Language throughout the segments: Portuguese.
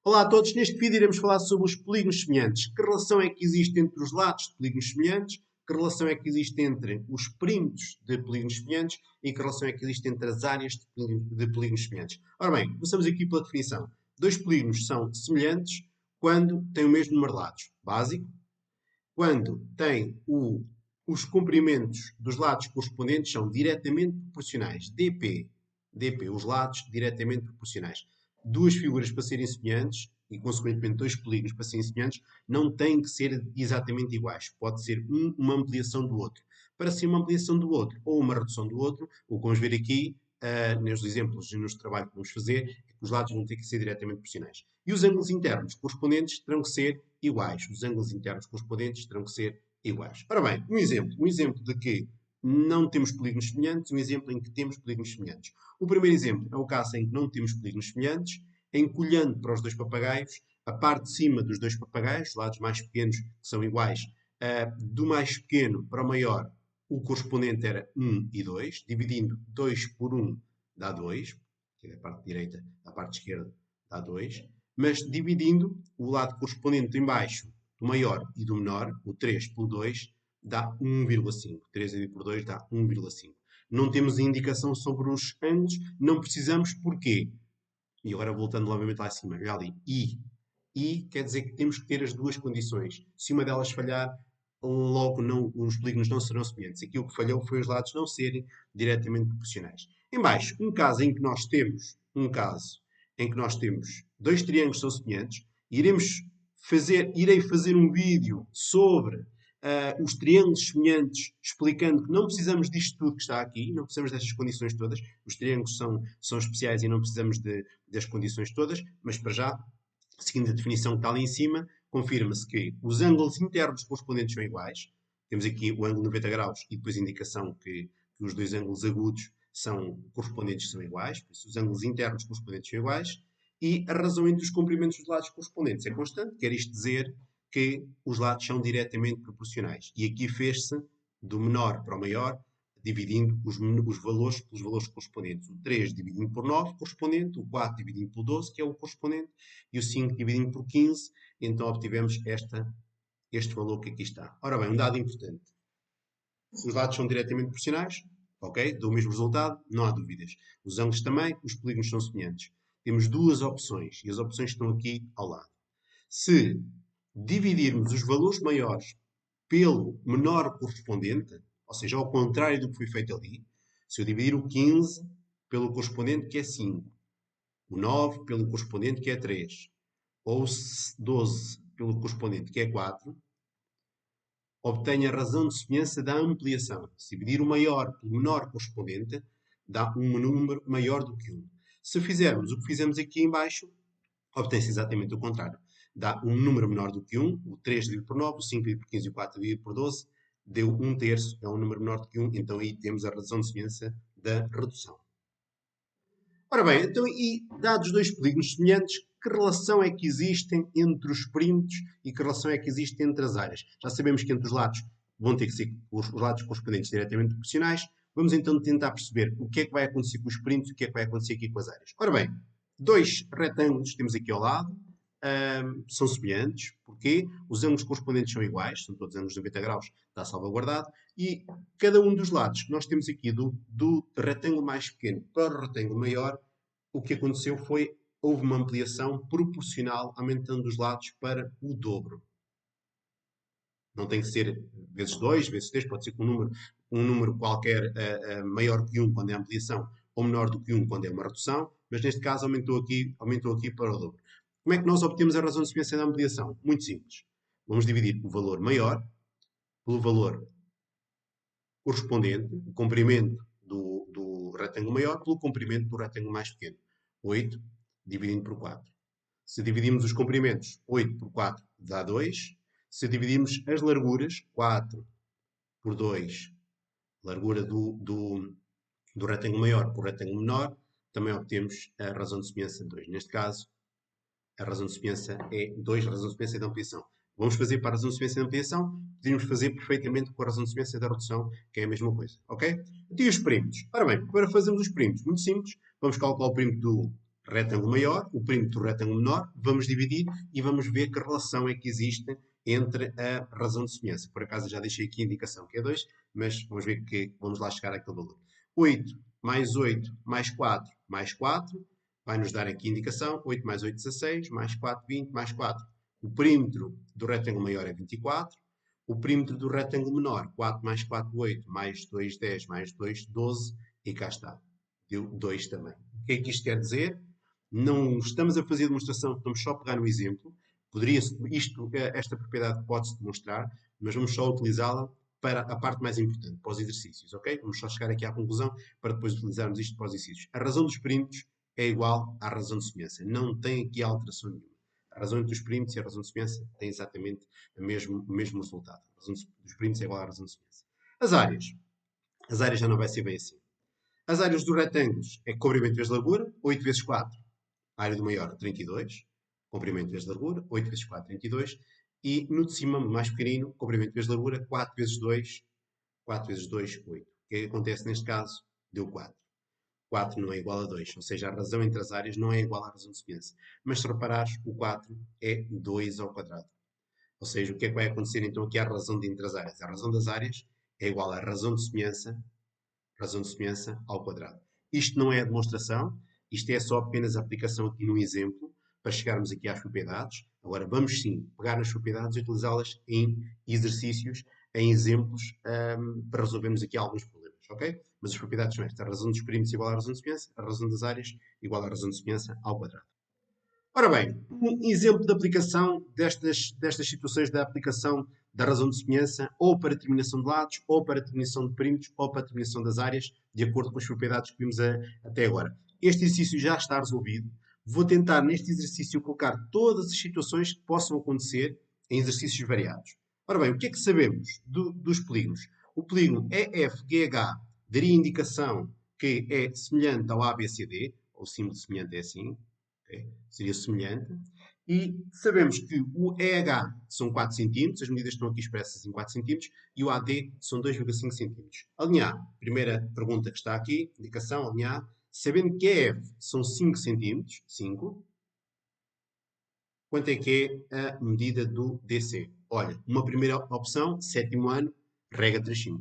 Olá a todos, neste vídeo iremos falar sobre os polígonos semelhantes. Que relação é que existe entre os lados de polígonos semelhantes? Que relação é que existe entre os perímetros de polígonos semelhantes? E que relação é que existe entre as áreas de polígonos semelhantes? Ora bem, começamos aqui pela definição. Dois polígonos são semelhantes quando têm o mesmo número de lados. Básico. Quando têm os comprimentos dos lados correspondentes são diretamente proporcionais. DP, os lados diretamente proporcionais. Duas figuras para serem semelhantes, e consequentemente dois polígonos para serem semelhantes, não têm que ser exatamente iguais. Pode ser uma ampliação do outro. Para ser uma ampliação do outro ou uma redução do outro, o que vamos ver aqui, nos exemplos e nos trabalhos que vamos fazer, é que os lados vão ter que ser diretamente proporcionais. E os ângulos internos correspondentes terão que ser iguais. Os ângulos internos correspondentes terão que ser iguais. Ora bem, um exemplo de que não temos polígonos semelhantes, um exemplo em que temos polígonos semelhantes. O primeiro exemplo é o caso em que não temos polígonos semelhantes, em que olhando para os dois papagaios, a parte de cima dos dois papagaios, os lados mais pequenos que são iguais, do mais pequeno para o maior, o correspondente era 1 e 2, dividindo 2 por 1 dá 2, que é a parte direita, a parte esquerda dá 2, mas dividindo o lado correspondente em baixo do maior e do menor, o 3 por 2, dá 1,5. 3 dividido por 2 dá 1,5. Não temos indicação sobre os ângulos, não precisamos, porquê? E agora voltando novamente lá acima, olha ali, I quer dizer que temos que ter as duas condições. Se uma delas falhar, logo não, os polígonos não serão semelhantes. Aqui o que falhou foi os lados não serem diretamente proporcionais. Em baixo, um caso em que nós temos dois triângulos que são semelhantes, irei fazer um vídeo sobre os triângulos semelhantes, explicando que não precisamos disto tudo que está aqui, não precisamos destas condições todas. Os triângulos são especiais e não precisamos das condições todas, mas para já, seguindo a definição que está ali em cima, confirma-se que os ângulos internos correspondentes são iguais. Temos aqui o ângulo 90 graus e depois a indicação que os dois ângulos agudos correspondentes são iguais, por isso os ângulos internos correspondentes são iguais, e a razão entre os comprimentos dos lados correspondentes é constante, quer isto dizer que os lados são diretamente proporcionais. E aqui fez-se do menor para o maior, dividindo os valores pelos valores correspondentes. O 3 dividindo por 9, correspondente. O 4 dividindo por 12, que é o correspondente. E o 5 dividindo por 15. Então obtivemos este valor que aqui está. Ora bem, um dado importante. Os lados são diretamente proporcionais. Ok? Dão o mesmo resultado. Não há dúvidas. Os ângulos também. Os polígonos são semelhantes. Temos duas opções. E as opções estão aqui ao lado. Se dividirmos os valores maiores pelo menor correspondente, ou seja, ao contrário do que foi feito ali, se eu dividir o 15 pelo correspondente que é 5, o 9 pelo correspondente que é 3, ou o 12 pelo correspondente que é 4, obtenho a razão de semelhança da ampliação. Se dividir o maior pelo menor correspondente, dá um número maior do que 1. Se fizermos o que fizemos aqui em baixo, obtém-se exatamente o contrário. Dá um número menor do que 1, o 3 dividido por 9, o 5 dividido por 15 e o 4 dividido por 12, deu 1/3, é um número menor do que 1, então aí temos a razão de semelhança da redução. Ora bem, então, e dados dois polígonos semelhantes, que relação é que existem entre os perímetros e que relação é que existe entre as áreas? Já sabemos que entre os lados vão ter que ser os lados correspondentes diretamente proporcionais. Vamos então tentar perceber o que é que vai acontecer com os perímetros e o que é que vai acontecer aqui com as áreas. Ora bem, dois retângulos temos aqui ao lado, são semelhantes. Porquê? Os ângulos correspondentes são iguais, são todos ângulos de 90 graus, está salvaguardado, e cada um dos lados que nós temos aqui do retângulo mais pequeno para o retângulo maior, o que aconteceu foi, houve uma ampliação proporcional, aumentando os lados para o dobro. Não tem que ser vezes 2, vezes 3, pode ser com um número qualquer maior que 1 quando é ampliação, ou menor do que 1 quando é uma redução, mas neste caso aumentou aqui para o dobro. Como é que nós obtemos a razão de semelhança da ampliação? Muito simples. Vamos dividir o valor maior pelo valor correspondente, o comprimento do retângulo maior, pelo comprimento do retângulo mais pequeno. 8 dividindo por 4. Se dividimos os comprimentos, 8 por 4 dá 2. Se dividirmos as larguras, 4 por 2, largura do retângulo maior por retângulo menor, também obtemos a razão de semelhança de 2. Neste caso, a razão de semelhança é 2, a razão de semelhança é da ampliação. Vamos fazer para a razão de semelhança da ampliação, podemos fazer perfeitamente com a razão de semelhança da redução, que é a mesma coisa. Ok? E os perímetros? Ora bem, para fazermos os perímetros, muito simples, vamos calcular o perímetro do retângulo maior, o perímetro do retângulo menor, vamos dividir e vamos ver que relação é que existe entre a razão de semelhança. Por acaso já deixei aqui a indicação que é 2, mas vamos ver que vamos lá chegar àquele valor. 8 mais 4 mais 4, vai nos dar aqui a indicação, 8 mais 8, 16, mais 4, 20, mais 4. O perímetro do retângulo maior é 24, o perímetro do retângulo menor, 4 mais 4, 8, mais 2, 10, mais 2, 12, e cá está. Deu 2 também. O que é que isto quer dizer? Não estamos a fazer demonstração, estamos só a pegar no exemplo. Esta propriedade pode-se demonstrar, mas vamos só utilizá-la para a parte mais importante, para os exercícios, ok? Vamos só chegar aqui à conclusão para depois utilizarmos isto para os exercícios. A razão dos perímetros é igual à razão de semelhança. Não tem aqui alteração nenhuma. A razão entre os perímetros e a razão de semelhança tem exatamente o mesmo resultado. A razão dos perímetros é igual à razão de semelhança. As áreas. As áreas já não vai ser bem assim. As áreas dos retângulos é comprimento vezes largura, 8 vezes 4. A área do maior, 32. Comprimento vezes largura, 8 vezes 4, 32. E no de cima, mais pequenino, comprimento vezes largura, 4 vezes 2. 4 vezes 2, 8. O que é que acontece neste caso? Deu 4. 4 não é igual a 2, ou seja, a razão entre as áreas não é igual à razão de semelhança. Mas se reparares, o 4 é 2 ao quadrado. Ou seja, o que é que vai acontecer então aqui à razão de entre as áreas? A razão das áreas é igual à razão de semelhança ao quadrado. Isto não é a demonstração, isto é só apenas a aplicação aqui num exemplo, para chegarmos aqui às propriedades. Agora vamos sim pegar nas propriedades e utilizá-las em exercícios, em exemplos, para resolvermos aqui alguns problemas, ok? Mas as propriedades são estas. A razão dos perímetros igual à razão de semelhança, a razão das áreas igual à razão de semelhança ao quadrado. Ora bem, um exemplo de aplicação destas situações da aplicação da razão de semelhança, ou para determinação de lados, ou para determinação de perímetros, ou para determinação das áreas, de acordo com as propriedades que vimos até agora. Este exercício já está resolvido. Vou tentar, neste exercício, colocar todas as situações que possam acontecer em exercícios variados. Ora bem, o que é que sabemos dos polígonos? O polígono EFGH daria indicação que é semelhante ao ABCD, ou o símbolo semelhante é assim, okay? Seria semelhante. E sabemos que o EH são 4 cm, as medidas estão aqui expressas em 4 cm, e o AD são 2,5 cm. A linha A, primeira pergunta que está aqui, indicação, a linha A, sabendo que EF são 5 cm, 5, quanto é que é a medida do DC? Olha, uma primeira opção, sétimo ano, rega 3 cm.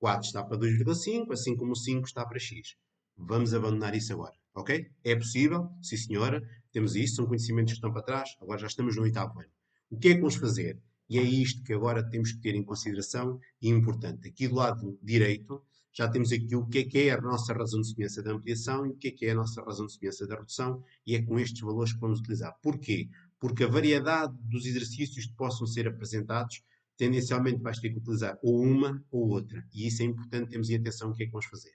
4 está para 2,5, assim como o 5 está para X. Vamos abandonar isso agora, ok? É possível, sim senhora, temos isso, são conhecimentos que estão para trás, agora já estamos no 8º ano. O que é que vamos fazer? E é isto que agora temos que ter em consideração e importante. Aqui do lado direito, já temos aqui o que é a nossa razão de semelhança da ampliação e o que é a nossa razão de semelhança da redução, e é com estes valores que vamos utilizar. Porquê? Porque a variedade dos exercícios que possam ser apresentados tendencialmente vais ter que utilizar ou uma ou outra. E isso é importante, temos em atenção o que é que vamos fazer.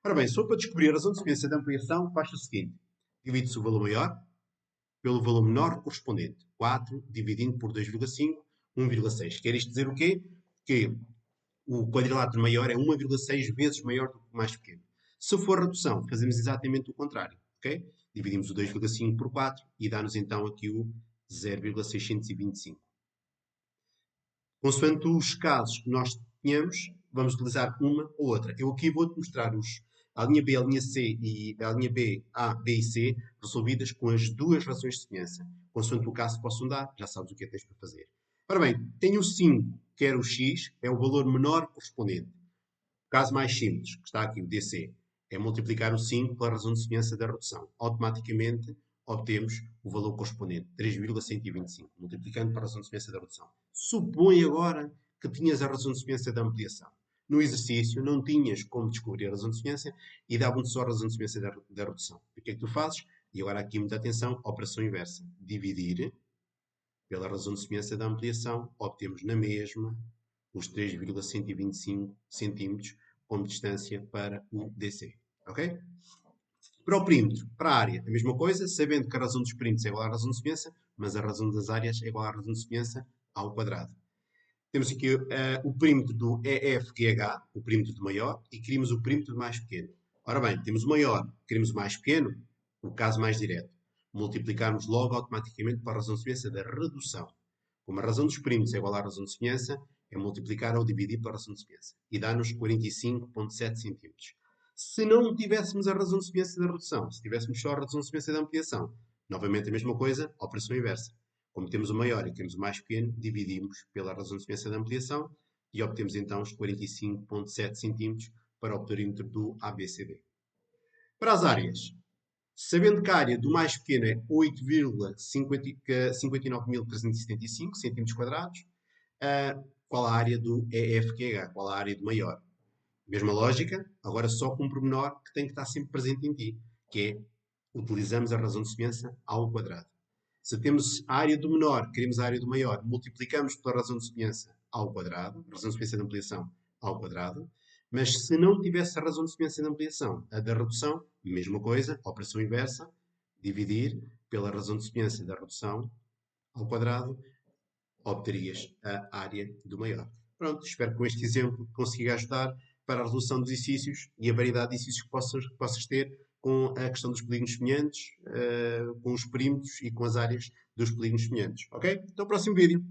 Ora bem, só para descobrir a razão de semelhança da ampliação, faz o seguinte. Divide-se o valor maior pelo valor menor correspondente. 4 dividindo por 2,5, 1,6. Quer isto dizer o quê? Que o quadrilátero maior é 1,6 vezes maior do que o mais pequeno. Se for redução, fazemos exatamente o contrário. Okay? Dividimos o 2,5 por 4 e dá-nos então aqui o 0,625. Consoante os casos que nós tenhamos, vamos utilizar uma ou outra. Eu aqui vou-te mostrar a linha B, a linha C e a linha B, A, B e C resolvidas com as duas razões de semelhança. Consoante o caso que possam dar, já sabes o que é que tens para fazer. Ora bem, tenho o 5, que era o X, é o valor menor correspondente. O caso mais simples, que está aqui, o DC, é multiplicar o 5 pela razão de semelhança da redução. Automaticamente obtemos o valor correspondente, 3,125, multiplicando pela razão de semelhança da redução. Supõe agora que tinhas a razão de semelhança da ampliação. No exercício não tinhas como descobrir a razão de semelhança e davam-te só a razão de semelhança da redução. O que é que tu fazes? E agora aqui muita atenção, operação inversa. Dividir pela razão de semelhança da ampliação, obtemos na mesma os 3,125 centímetros como distância para o DC. Ok? Para o perímetro, para a área, a mesma coisa, sabendo que a razão dos perímetros é igual à razão de semelhança, mas a razão das áreas é igual à razão de semelhança ao quadrado. Temos aqui o perímetro do EFGH, o perímetro do maior, e queremos o perímetro do mais pequeno. Ora bem, temos o maior, queremos o mais pequeno, o caso mais direto. Multiplicarmos logo automaticamente para a razão de semelhança da redução. Como a razão dos perímetros é igual à razão de semelhança, é multiplicar ou dividir pela razão de semelhança. E dá-nos 45,7 cm. Se não tivéssemos a razão de semelhança da redução, se tivéssemos só a razão de semelhança da ampliação, novamente a mesma coisa, operação inversa. Como temos o maior e temos o mais pequeno, dividimos pela razão de semelhança da ampliação e obtemos então os 45,7 cm para o perímetro do ABCD. Para as áreas, sabendo que a área do mais pequeno é 8,59.375 cm², qual a área do EFQH? Qual a área do maior? Mesma lógica, agora só com um pormenor que tem que estar sempre presente em ti, que é, utilizamos a razão de semelhança ao quadrado. Se temos a área do menor, queremos a área do maior, multiplicamos pela razão de semelhança ao quadrado, razão de semelhança de ampliação ao quadrado, mas se não tivesse a razão de semelhança de ampliação, a da redução, mesma coisa, operação inversa, dividir pela razão de semelhança da redução ao quadrado, obterias a área do maior. Pronto, espero que com este exemplo consiga ajudar para a resolução dos exercícios e a variedade de exercícios que possas ter com a questão dos polígonos semelhantes, com os perímetros e com as áreas dos polígonos semelhantes. Ok? Até o próximo vídeo.